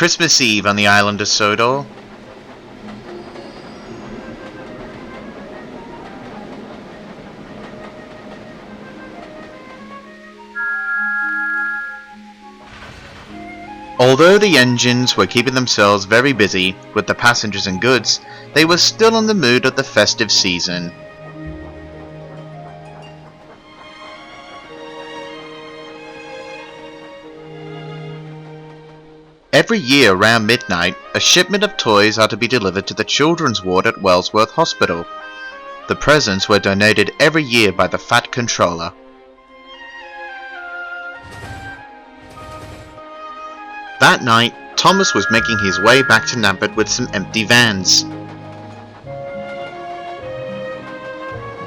Christmas Eve on the island of Sodor. Although the engines were keeping themselves very busy with the passengers and goods, they were still in the mood of the festive season. Every year around midnight, a shipment of toys are to be delivered to the children's ward at Wellsworth Hospital. The presents were donated every year by the Fat Controller. That night, Thomas was making his way back to Nampert with some empty vans.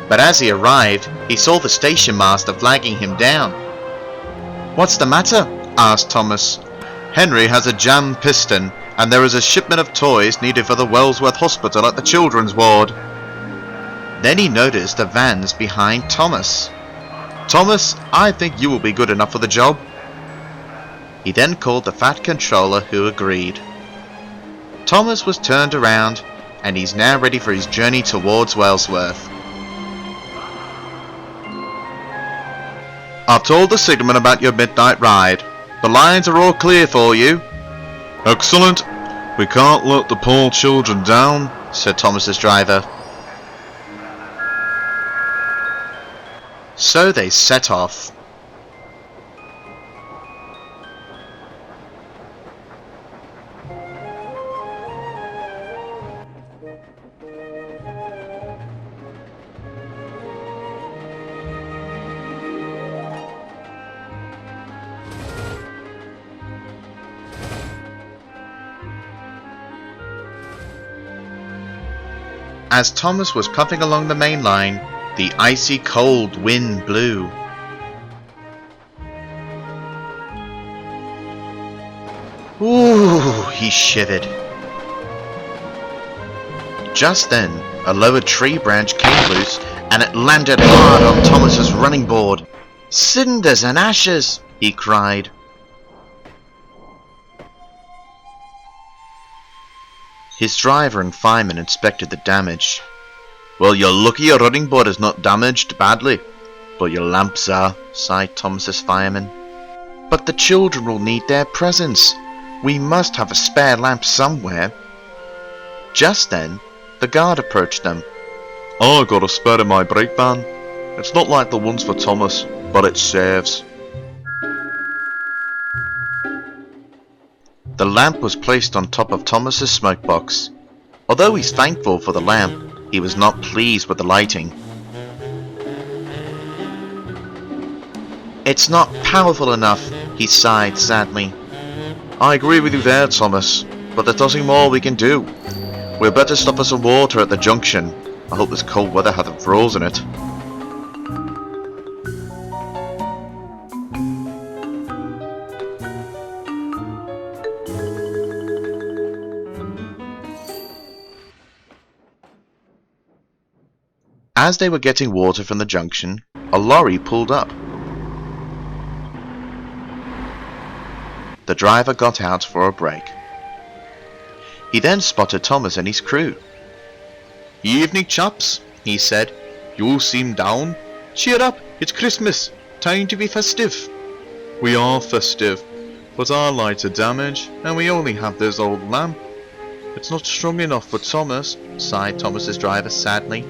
But as he arrived, he saw the station master flagging him down. "What's the matter?" asked Thomas. "Henry has a jammed piston, and there is a shipment of toys needed for the Wellsworth Hospital at the children's ward." Then he noticed the vans behind Thomas. "Thomas, I think you will be good enough for the job." He then called the Fat Controller, who agreed. Thomas was turned around, and he's now ready for his journey towards Wellsworth. "I've told the signalman about your midnight ride. The lines are all clear for you." "Excellent. We can't let the poor children down," said Thomas's driver. So they set off. As Thomas was puffing along the main line, the icy cold wind blew. Ooh, he shivered. Just then, a lower tree branch came loose and it landed hard on Thomas's running board. "Cinders and ashes!" he cried. His driver and fireman inspected the damage. "Well, you're lucky your running board is not damaged badly, but your lamps are," sighed Thomas's fireman. "But the children will need their presents. We must have a spare lamp somewhere." Just then, the guard approached them. "I got a spare in my brake van. It's not like the ones for Thomas, but it serves." The lamp was placed on top of Thomas's smoke box. Although he's thankful for the lamp, he was not pleased with the lighting. "It's not powerful enough," he sighed sadly. "I agree with you there, Thomas, but there's nothing more we can do. We'll better stop for some water at the junction. I hope this cold weather hasn't frozen it." As they were getting water from the junction, a lorry pulled up. The driver got out for a break. He then spotted Thomas and his crew. "Evening, chaps," he said. "You all seem down. Cheer up, it's Christmas. Time to be festive." "We are festive, but our lights are damaged, and we only have this old lamp. It's not strong enough for Thomas," sighed Thomas's driver sadly.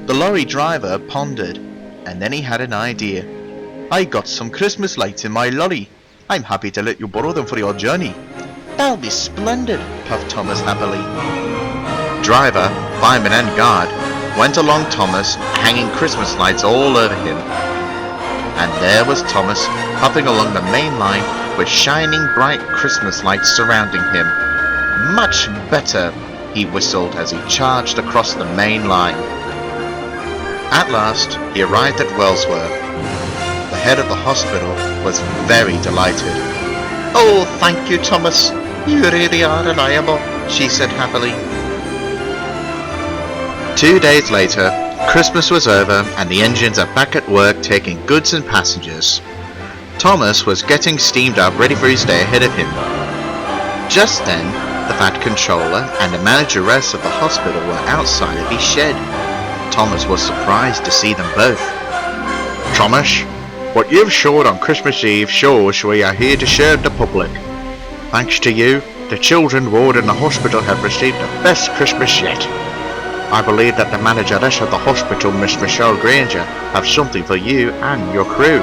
The lorry driver pondered, and then he had an idea. "I got some Christmas lights in my lorry. I'm happy to let you borrow them for your journey." "That'll be splendid," puffed Thomas happily. Driver, fireman and guard went along Thomas, hanging Christmas lights all over him. And there was Thomas, puffing along the main line with shining bright Christmas lights surrounding him. "Much better," he whistled as he charged across the main line. At last, he arrived at Wellsworth. The head of the hospital was very delighted. "Oh, thank you, Thomas. You really are reliable," she said happily. 2 days later, Christmas was over and the engines are back at work taking goods and passengers. Thomas was getting steamed up ready for his day ahead of him. Just then, the vat controller and the manageress of the hospital were outside of his shed. Thomas was surprised to see them both. Thomas, what you've showed on Christmas Eve shows we are here to serve the public. Thanks to you, the children ward in the hospital have received the best Christmas yet. I believe that the manageress of the hospital, Miss Michelle Granger, have something for you and your crew.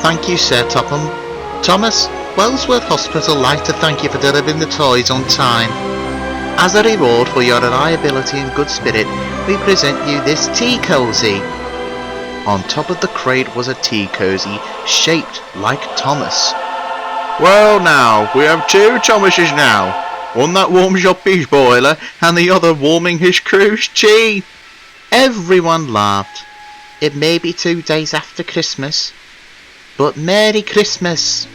Thank you, Sir Topham. Thomas, Wellsworth Hospital like to thank you for delivering the toys on time. As a reward for your reliability and good spirit, we present you this tea cozy. On top of the crate was a tea cozy shaped like Thomas. Well now, we have two Thomases now. One that warms up his boiler and the other warming his crew's tea. Everyone laughed. It may be 2 days after Christmas, but Merry Christmas.